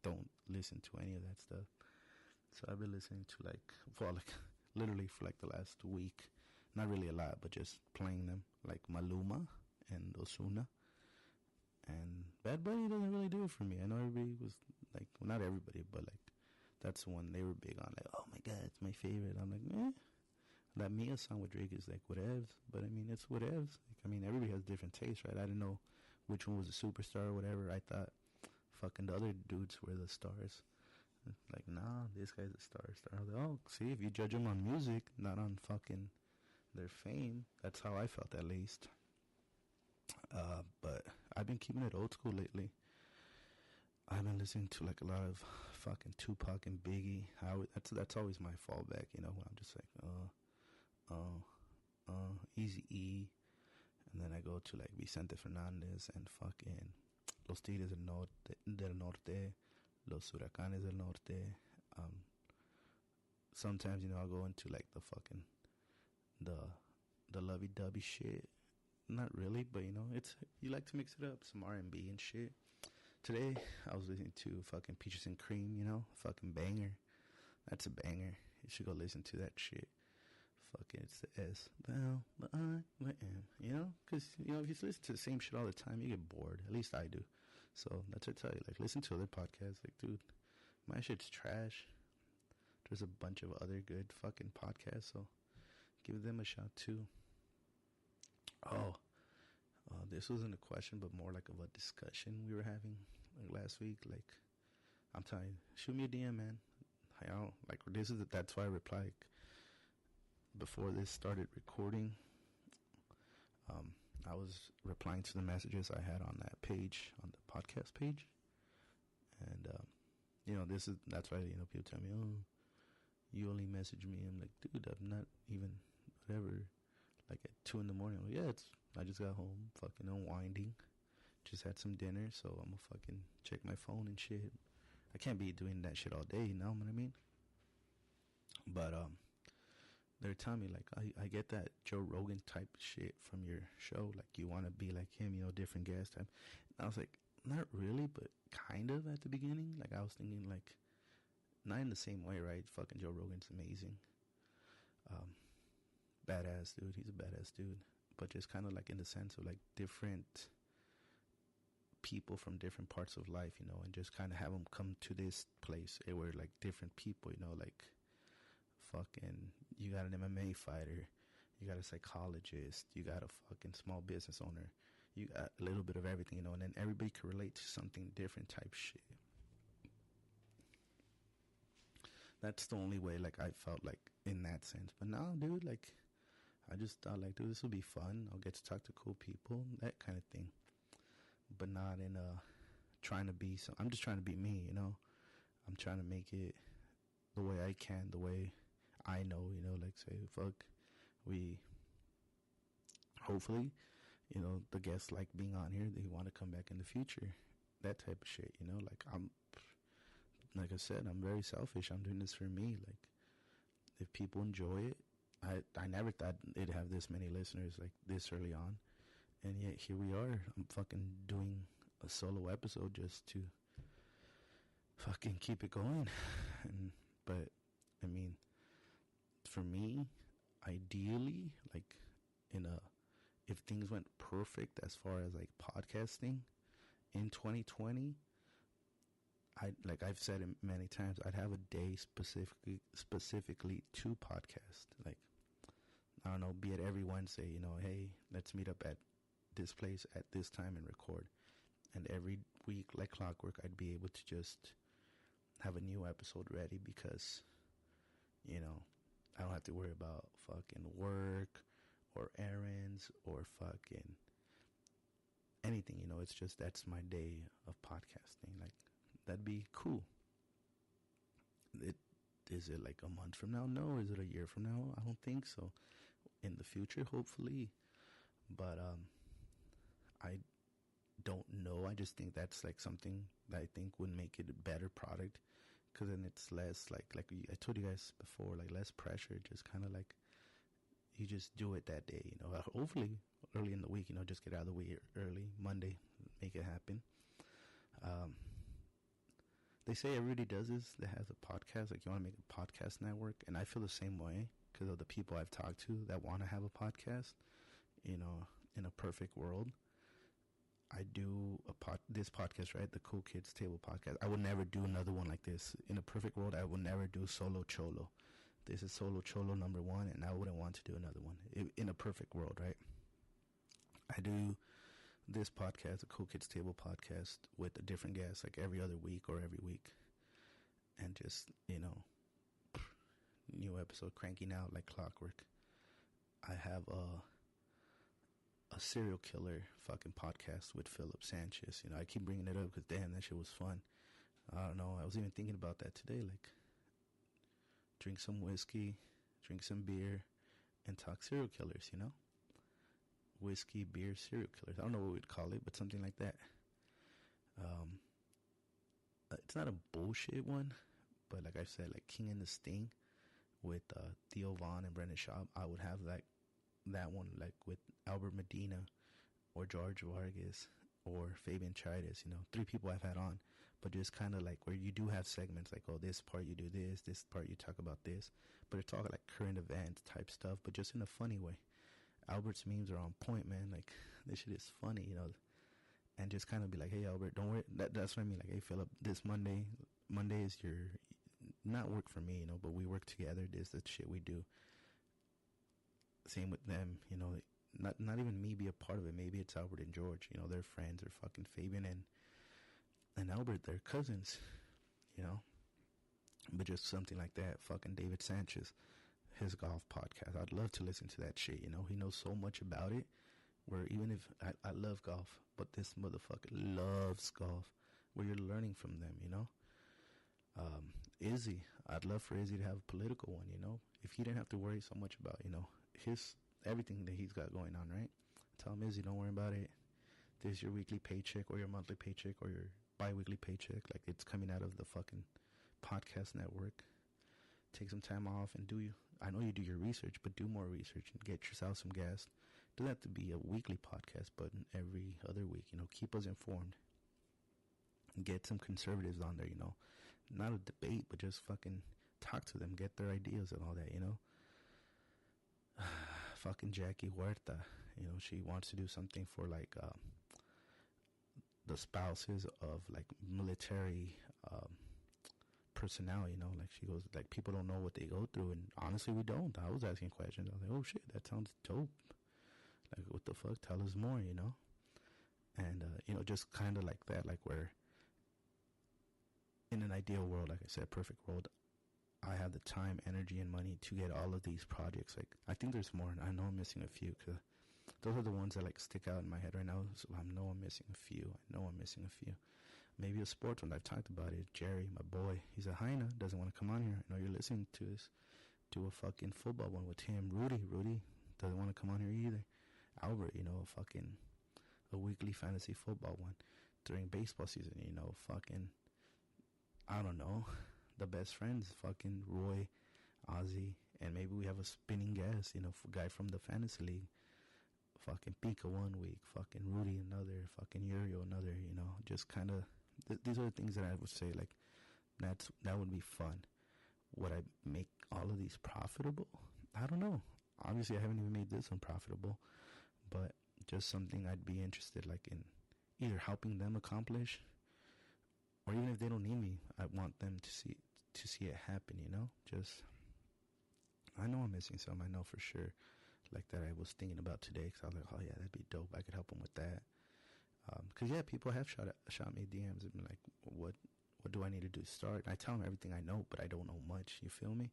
don't listen to any of that stuff. So I've been listening to literally for like the last week. Not really a lot, but just playing them, like Maluma and Ozuna. And Bad Bunny doesn't really do it for me. I know everybody was like, well, not everybody, but like, that's the one they were big on. Like, oh my god, it's my favorite. I'm like, eh. That Mia song with Drake is like whatevs, but I mean, it's whatevs. Like, I mean, everybody has different tastes, right? I didn't know which one was a superstar or whatever. I thought fucking the other dudes were the stars. Like, nah, this guy's a star. I was like, oh, see, if you judge them on music, not on fucking their fame. That's how I felt, at least. But I've been keeping it old school lately. I've been listening to like a lot of fucking Tupac and Biggie. That's always my fallback, you know, when I'm just like, Easy E. And then I go to like Vicente Fernandez and fucking Los Tigres del Norte, Los Huracanes del Norte. Sometimes, you know, I'll go into like the fucking the lovey-dovey shit. Not really, but you know, you like to mix it up, some R&B and shit. Today I was listening to fucking Peaches and Cream, you know, fucking banger. That's a banger. You should go listen to that shit. Fuck it, it's the S. Well, but I am. You know? Because, you know, if you listen to the same shit all the time, you get bored. At least I do. So that's what I tell you. Like, listen to other podcasts. Like, dude, my shit's trash. There's a bunch of other good fucking podcasts, so give them a shot too. Oh, this wasn't a question, but more like of a discussion we were having like last week. Like, I'm telling you, shoot me a DM, man. I don't like this. That's why I replied before this started recording. I was replying to the messages I had on that page, on the podcast page, and you know, that's why, you know, people tell me, oh, you only message me. I'm like, dude, I'm not even whatever. Like at 2 a.m. I'm like, yeah, I just got home, fucking unwinding. Just had some dinner, so I'm gonna fucking check my phone and shit. I can't be doing that shit all day, you know what I mean? But they're telling me, like, I get that Joe Rogan type shit from your show. Like, you want to be like him, you know, different guest type. And I was like, not really, but kind of at the beginning. Like, I was thinking, like, not in the same way, right? Fucking Joe Rogan's amazing. Badass dude. He's a badass dude. But just kind of like in the sense of like different people from different parts of life, you know, and just kind of have them come to this place where like different people, you know, like fucking, you got an MMA fighter, you got a psychologist, you got a fucking small business owner, you got a little bit of everything, you know, and then everybody can relate to something different type shit. That's the only way, like, I felt like in that sense. But now, dude, like, I just thought, like, dude, this will be fun. I'll get to talk to cool people, that kind of thing. But not in trying to be, so I'm just trying to be me, you know. I'm trying to make it the way I can, the way I know, you know, like, say, fuck, hopefully, you know, the guests like being on here, they want to come back in the future. That type of shit, you know, like I said, I'm very selfish. I'm doing this for me. Like, if people enjoy it, I never thought it'd have this many listeners like this early on, and yet here we are. I'm fucking doing a solo episode just to fucking keep it going. But I mean, for me, ideally, like if things went perfect as far as like podcasting in 2020, I've said it many times, I'd have a day specifically to podcast. Like, I don't know, be it every Wednesday, you know, hey, let's meet up at this place at this time and record. And every week, like clockwork, I'd be able to just have a new episode ready because, you know, I don't have to worry about fucking work or errands or fucking anything, you know. It's just, that's my day of podcasting. Like, that'd be cool. Is it like a month from now? No. Is it a year from now? I don't think so. In the future, hopefully. But I don't know. I just think that's like something that I think would make it a better product, because then it's less like I told you guys before, like less pressure. Just kind of like you just do it that day, you know. Hopefully early in the week, you know, just get out of the way early Monday, make it happen. They say everybody does this that has a podcast. Like, you want to make a podcast network, and I feel the same way because of the people I've talked to that want to have a podcast. You know, in a perfect world, I do this podcast, right? The Cool Kids Table podcast. I would never do another one like this. In a perfect world, I would never do Solo Cholo. This is Solo Cholo number 1, and I wouldn't want to do another one. In a perfect world, right? I do this podcast, the Cool Kids Table podcast, with a different guest, like every other week or every week. And just, you know, new episode cranking out like clockwork. I have a serial killer fucking podcast with Philip Sanchez. You know, I keep bringing it up because, damn, that shit was fun. I don't know. I was even thinking about that today. Like, drink some whiskey, drink some beer, and talk serial killers, you know? Whiskey, beer, serial killers. I don't know what we'd call it, but something like that. It's not a bullshit one, but like I said, like King and the Sting with Theo Vaughn and Brendan Schaub, I would have that one, like with Albert Medina or George Vargas or Fabian Chaides, you know, 3 people I've had on. but just kind of like where you do have segments like, oh, this part you do this part you talk about this, but it's all like current events type stuff, but just in a funny way. Albert's memes are on point, man. Like, this shit is funny, you know. And just kind of be like, hey, Albert, don't worry. That's what I mean. Like, hey, Philip, this Monday is your, not work for me, you know, but we work together. This is the shit we do. Same with them, you know. Not even me be a part of it. Maybe it's Albert and George, you know, they're friends. They're fucking Fabian and Albert, they're cousins, you know. But just something like that. Fucking David Sanchez, his golf podcast. I'd love to listen to that shit, you know. He knows so much about it. Where even if I love golf, but this motherfucker loves golf, where you're learning from them, you know. Izzy, I'd love for Izzy to have a political one, you know. If he didn't have to worry so much about, you know, his everything that he's got going on, right? Tell him, Izzy, don't worry about it. This is your weekly paycheck or your monthly paycheck or your bi-weekly paycheck. Like, it's coming out of the fucking podcast network. Take some time off and I know you do your research, but do more research and get yourself some gas. Doesn't have to be a weekly podcast, but every other week, you know, keep us informed. Get some conservatives on there, you know. Not a debate, but just fucking talk to them, get their ideas and all that, you know. Fucking Jackie Huerta, you know, she wants to do something for like the spouses of like military personnel, you know. Like, she goes, like, people don't know what they go through, and honestly, we don't. I was asking questions. I was like, oh shit, that sounds dope. Like, what the fuck? Tell us more, you know? And, you know, just kind of like that, like where in an ideal world, like I said, perfect world, I have the time, energy, and money to get all of these projects. Like, I think there's more, and I know I'm missing a few, because those are the ones that, like, stick out in my head right now. So I know I'm missing a few. Maybe a sports one. I've talked about it. Jerry, my boy, he's a hyena, doesn't want to come on here. I know you're listening to this. Do a fucking football one with him. Rudy doesn't want to come on here either. Albert, you know, a weekly fantasy football one during baseball season, you know, fucking, I don't know, the best friends, fucking Roy, Ozzy, and maybe we have a spinning guest, you know, guy from the fantasy league, fucking Pika one week, fucking Rudy another, fucking Uriel another, you know, just kind of, these are the things that I would say, like, that would be fun. Would I make all of these profitable? I don't know. Obviously, I haven't even made this one profitable, but just something I'd be interested, like, in either helping them accomplish, or even if they don't need me, I want them to see it happen, you know? Just, I know I'm missing some, I know for sure, like, that I was thinking about today, because I was like, oh yeah, that'd be dope, I could help them with that. Because yeah, people have shot me DMs and been like, what do I need to do to start? And I tell them everything I know, but I don't know much, you feel me?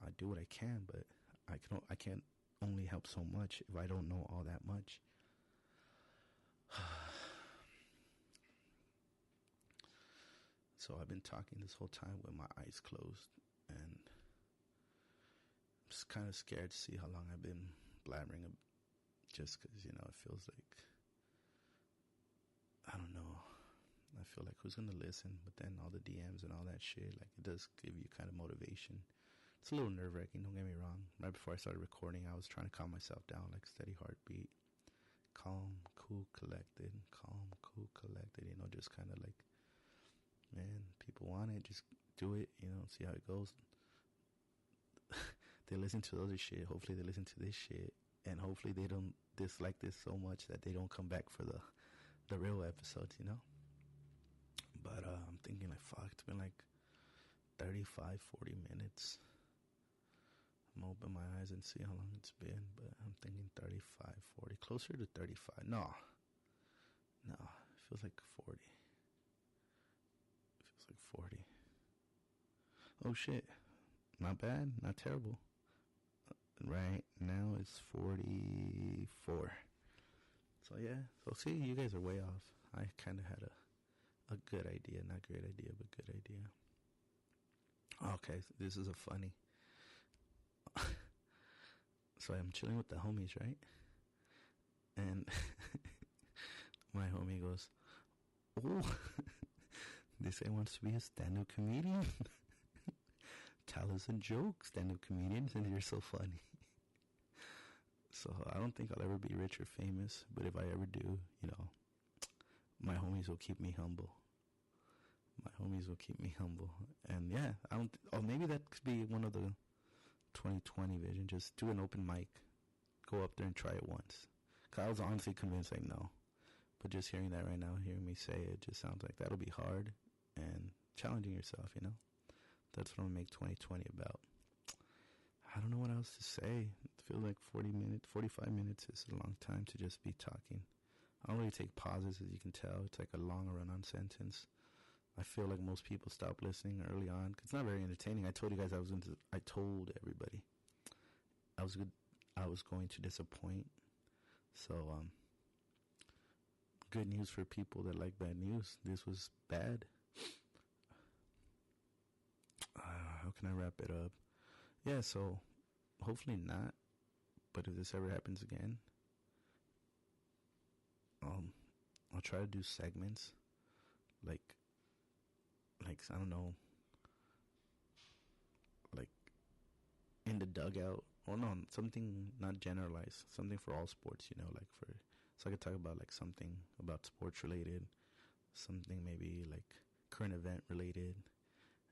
I do what I can, but I can't only help so much if I don't know all that much. So I've been talking this whole time with my eyes closed, and I'm just kind of scared to see how long I've been blabbering, just because, you know, it feels like, I don't know, I feel like who's going to listen, but then all the DMs and all that shit, like, it does give you kind of motivation. It's a little nerve-wracking, don't get me wrong. Right before I started recording, I was trying to calm myself down, like steady heartbeat, calm, cool, collected, you know, just kind of like, man, people want it, just do it, you know, see how it goes. They listen to other shit, hopefully they listen to this shit, and hopefully they don't dislike this so much that they don't come back for the real episodes, you know. But I'm thinking, like, fuck, it's been like 35, 40 minutes. I'm gonna open my eyes and see how long it's been, but I'm thinking 35, 40, closer to 35. No, it feels like 40. It feels like 40. Oh shit, not bad, not terrible. Right now it's 44. So yeah, so see, you guys are way off. I kind of had a good idea, not great idea, but good idea. Okay, so this is a funny. So I'm chilling with the homies, right? And my homie goes, oh, this guy wants to be a stand-up comedian. Tell us a joke, stand-up comedians, and you're so funny. So I don't think I'll ever be rich or famous, but if I ever do, you know, my homies will keep me humble. My homies will keep me humble. And yeah, I don't. Or maybe that could be one of the 2020 vision. Just do an open mic, go up there and try it once. Cause I was honestly convinced like no, but just hearing that right now, hearing me say it, just sounds like that'll be hard and challenging yourself. You know, that's what I'm gonna make 2020 about. I don't know what else to say. I feel like 45 minutes is a long time to just be talking. I don't really take pauses, as you can tell. It's like a long run-on sentence. I feel like most people stop listening early on. 'Cause it's not very entertaining. I told you guys I told everybody I was going to disappoint. So, good news for people that like bad news. This was bad. How can I wrap it up? Yeah, so hopefully not. But if this ever happens again, I'll try to do segments like I don't know, like in the dugout. Or no, something not generalized. Something for all sports, you know, like for so I could talk about like something about sports related, something maybe like current event related,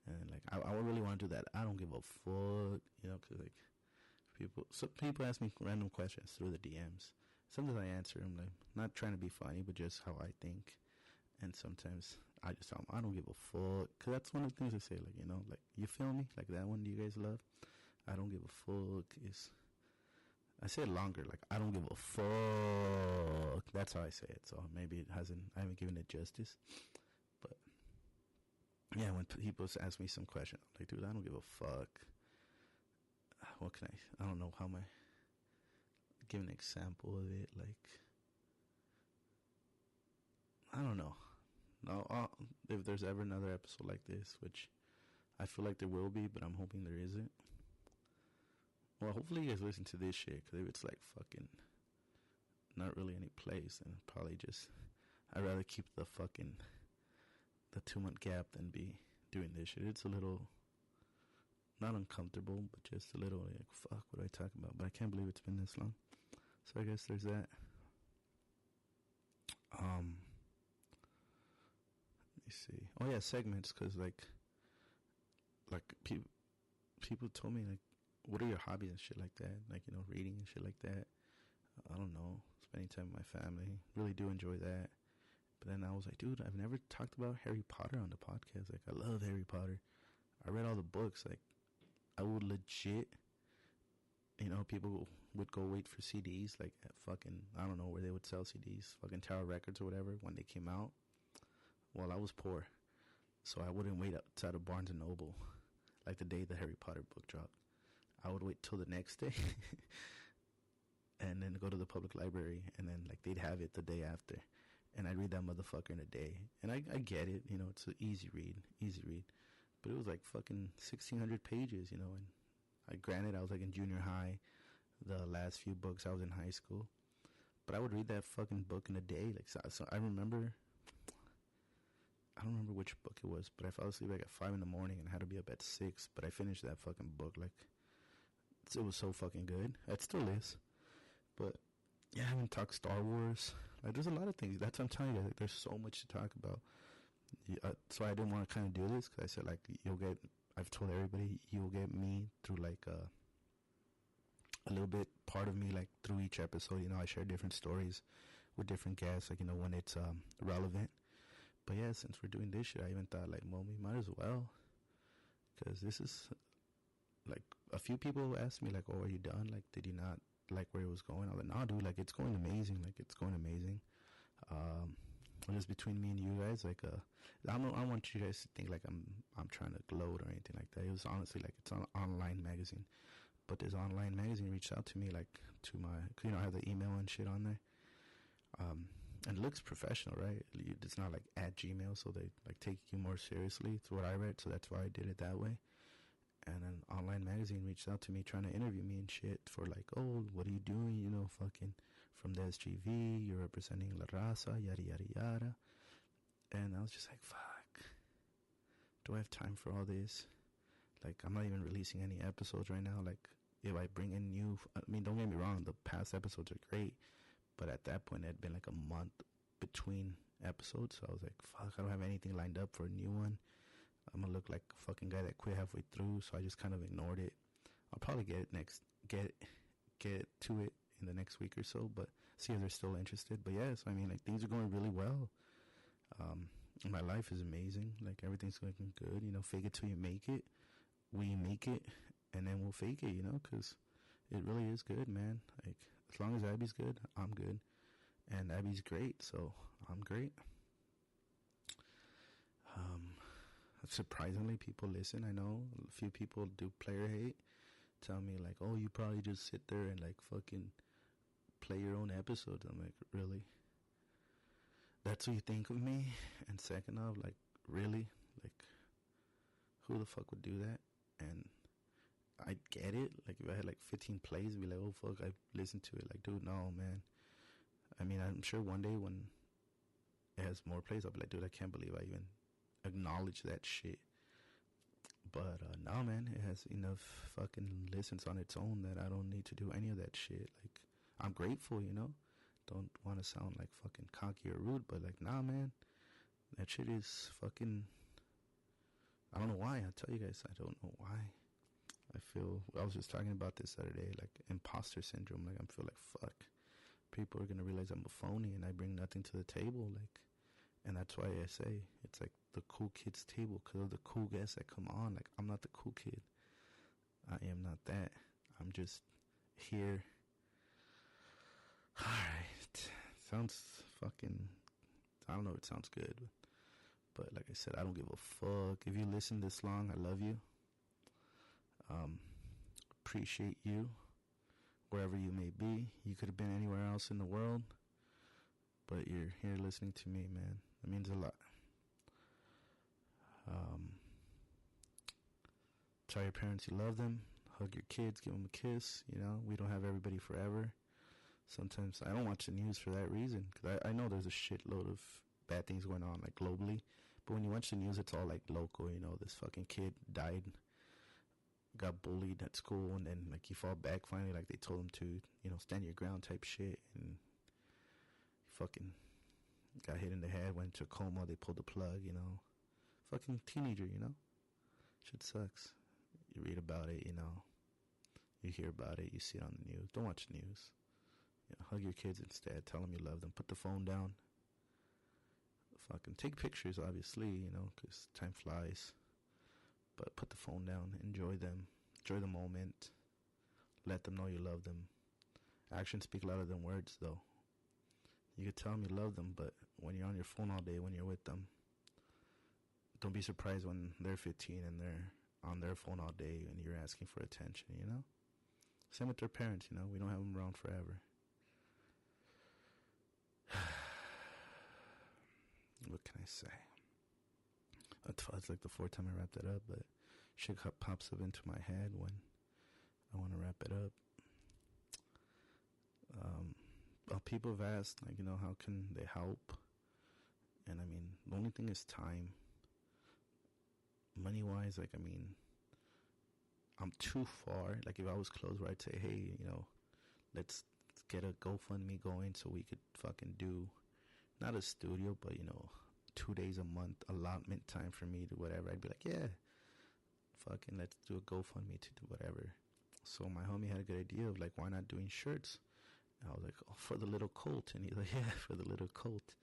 and like I really want to do that. I don't give a fuck, you know, 'cause like people ask me random questions through the DMs. Sometimes I answer them, like not trying to be funny, but just how I think. And sometimes I just tell them I don't give a fuck, 'cause that's one of the things I say, like, you know, like, you feel me, like that one you guys love. I don't give a fuck is I say it longer, like I don't give a fuck. That's how I say it. So maybe I haven't given it justice. But yeah, when people ask me some question, I'm like, dude, I don't give a fuck. What can I don't know how am I give an example of it, like I don't know. No, if there's ever another episode like this, which I feel like there will be, but I'm hoping there isn't. Well, hopefully you guys listen to this shit, because if it's like fucking not really any place, then probably just I'd rather keep the 2-month gap than be doing this shit. It's a little not uncomfortable, but just a little like, fuck, what do I talk about? But I can't believe it's been this long. So I guess there's that. Let me see. Oh yeah, segments, because like people told me like, what are your hobbies and shit like that? Like, you know, reading and shit like that. I don't know, spending time with my family. Really do enjoy that. But then I was like, dude, I've never talked about Harry Potter on the podcast. Like, I love Harry Potter. I read all the books. Like, I would legit, you know, people would go wait for CDs, like at fucking, I don't know, where they would sell CDs, fucking Tower Records or whatever, when they came out. Well, I was poor, so I wouldn't wait outside of Barnes & Noble, like the day the Harry Potter book dropped. I would wait till the next day, and then go to the public library, and then, like, they'd have it the day after, and I'd read that motherfucker in a day. And I get it, you know, it's an easy read, but it was like fucking 1,600 pages, you know, and granted, I was like in junior high, the last few books I was in high school, but I would read that fucking book in a day. Like, so I don't remember which book it was, but I fell asleep like at 5 in the morning and had to be up at 6, but I finished that fucking book. Like, it was so fucking good. It still is. But yeah, I haven't talked Star Wars. Like, there's a lot of things. That's what I'm telling you. Like, there's so much to talk about. So I didn't want to kind of do this, because I said, like, I've told everybody, you'll get me through like a little bit part of me, like, through each episode. You know, I share different stories with different guests, like, you know, when it's relevant. But yeah, since we're doing this shit, I even thought, like, well, we might as well, because this is like, a few people asked me, like, oh, are you done? Like, did you not like where it was going? I was like, nah, dude, like, it's going amazing. Like, it's going amazing. Just between me and you guys, like, I don't want you guys to think like I'm trying to gloat or anything like that. It was honestly like, it's an online magazine, but this online magazine reached out to me, like, to my, you know, I have the email and shit on there. And it looks professional, right? It's not like at Gmail, so they like take you more seriously. It's what I read, so that's why I did it that way. And an online magazine reached out to me trying to interview me and shit for like, oh, what are you doing? You know, fucking from the SGV, you're representing La Raza, yada, yada, yada. And I was just like, fuck. Do I have time for all this? Like, I'm not even releasing any episodes right now. Like, if I bring in I mean, don't get me wrong, the past episodes are great. But at that point, it had been like a month between episode. So I was like, fuck, I don't have anything lined up for a new one. I'm gonna look like a fucking guy that quit halfway through. So I just kind of ignored it. I'll probably get to it in the next week or so, but see if they're still interested. But yes, I mean, like, things are going really well. My life is amazing. Like, everything's looking good. You know, fake it till you make it. We make it, and then we'll fake it. You know, because it really is good, man. Like, as long as Abby's good, I'm good, and Abby's great, so I'm great. Surprisingly, people listen. I know a few people do player hate. Tell me like, oh, you probably just sit there and like fucking play your own episodes. I'm like, really? That's what you think of me? And second off, like, really? Like, who the fuck would do that? And I get it. Like, if I had like 15 plays, I'd be like, oh fuck, I listened to it. Like, dude, no, man. I mean, I'm sure one day when it has more plays, I'll be like, dude, I can't believe I even acknowledge that shit. But no, man, it has enough fucking listens on its own that I don't need to do any of that shit. Like, I'm grateful, you know. Don't want to sound like fucking cocky or rude, but like, nah, man, that shit is fucking. I don't know why. I'll tell you guys, I don't know why. I was just talking about this the other day, like imposter syndrome. Like, I feel like fuck. People are gonna realize I'm a phony and I bring nothing to the table. Like, and that's why I say it's like the cool kids table, because of the cool guests that come on. Like, I'm not the cool kid. I am not that. I'm just here. Alright. Sounds fucking, I don't know, it sounds good. But like I said, I don't give a fuck. If you listen this long, I love you. Appreciate you. Wherever you may be. You could have been anywhere else in the world. But you're here listening to me, man. That means a lot. Tell your parents you love them. Hug your kids. Give them a kiss. You know, we don't have everybody forever. Sometimes I don't watch the news for that reason. Because I know there's a shitload of bad things going on, like, globally. But when you watch the news, it's all, like, local. You know, this fucking kid died, got bullied at school, and then, like, he fought back finally. Like, they told him to, you know, stand your ground type shit. And he fucking got hit in the head, went into a coma. They pulled the plug, you know. Fucking teenager, you know. Shit sucks. You read about it, you know. You hear about it. You see it on the news. Don't watch the news. You know, hug your kids instead. Tell them you love them. Put the phone down. Fucking take pictures, obviously, you know, because time flies. But put the phone down. Enjoy them. Enjoy the moment. Let them know you love them. Actions speak louder than words, though. You could tell them you love them, but when you're on your phone all day, when you're with them, don't be surprised when they're 15 and they're on their phone all day and you're asking for attention, you know? Same with their parents, you know? We don't have them around forever. What can I say? It's like the fourth time I wrapped that up, but shit pops up into my head when I want to wrap it up. People have asked, like, you know, how can they help? And I mean, the only thing is time. Money-wise, like, I mean, I'm too far. Like, if I was close where I'd say, hey, you know, let's get a GoFundMe going so we could fucking do, not a studio, but, you know, 2 days a month allotment time for me to whatever. I'd be like, yeah, fucking let's do a GoFundMe to do whatever. So my homie had a good idea of, like, why not doing shirts? And I was like, oh, for the little cult. And he's like, yeah, for the little cult.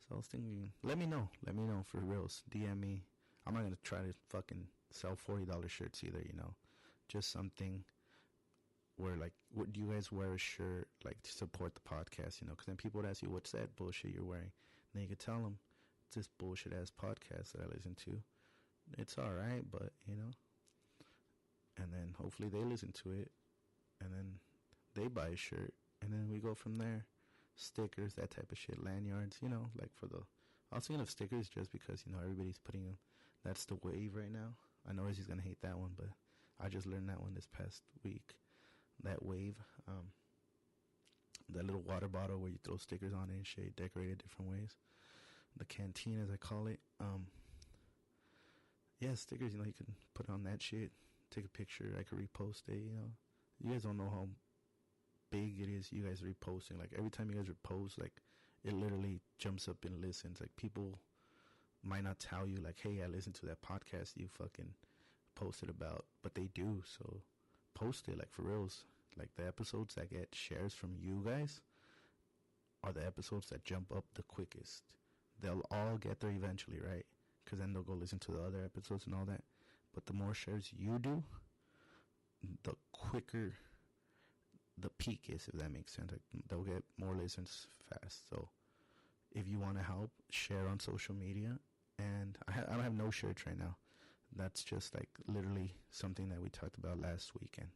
So I was thinking, let me know for reals. DM me. I'm not going to try to fucking sell $40 shirts either, you know. Just something where, like, would you guys wear a shirt, like, to support the podcast, you know? Because then people would ask you, what's that bullshit you're wearing? And then you could tell them, it's this bullshit-ass podcast that I listen to. It's all right, but, you know. And then hopefully they listen to it. And then they buy a shirt. And then we go from there. Stickers, that type of shit. Lanyards, you know, like for the... I was thinking of stickers just because, you know, everybody's putting them. That's the wave right now. I know he's going to hate that one, but I just learned that one this past week. That wave. That little water bottle where you throw stickers on it and shit, decorated different ways. The canteen, as I call it. Yeah, stickers, you know, you can put on that shit. Take a picture. I could repost it, you know. You guys don't know how big it is, you guys reposting. Like, every time you guys repost, like, it literally jumps up and listens. Like, people might not tell you, like, hey, I listened to that podcast you fucking posted about, but they do. So post it, like, for reals. Like, the episodes that get shares from you guys are the episodes that jump up the quickest. They'll all get there eventually, right? Because then they'll go listen to the other episodes and all that. But the more shares you do, the quicker the peak is, if that makes sense. Like, they'll get more listens fast. So if you want to help, share on social media. And I don't have no shirts right now. That's just like literally something that we talked about last weekend.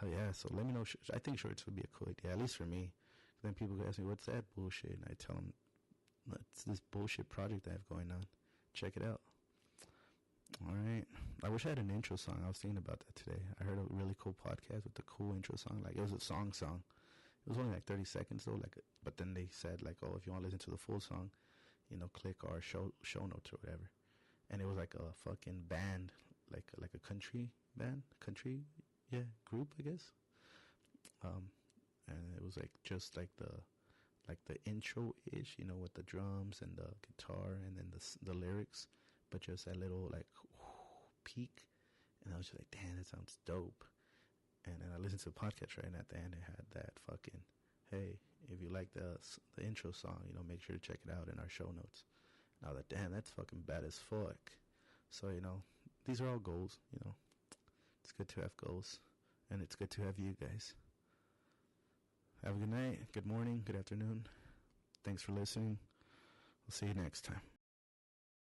Yeah, so let me know. I think shorts would be a cool idea, at least for me. Then people ask me, what's that bullshit? And I tell them, it's this bullshit project I have going on. Check it out. All right. I wish I had an intro song. I was thinking about that today. I heard a really cool podcast with a cool intro song. Like, it was a song. It was only like 30 seconds though. Like, but then they said, like, oh, if you want to listen to the full song, click our show notes or whatever. And it was like a fucking band, like a country band, group, I guess. And it was like just like the intro ish, with the drums and the guitar and then the lyrics, but just that little like peak. And I was just like, damn, that sounds dope. And then I listened to the podcast, right, and at the end it had that fucking, hey, if you like the intro song, make sure to check it out in our show notes. And I was like, damn, that's fucking bad as fuck. So, these are all goals, It's good to have goals, and it's good to have you guys. Have a good night, good morning, good afternoon. Thanks for listening. We'll see you next time.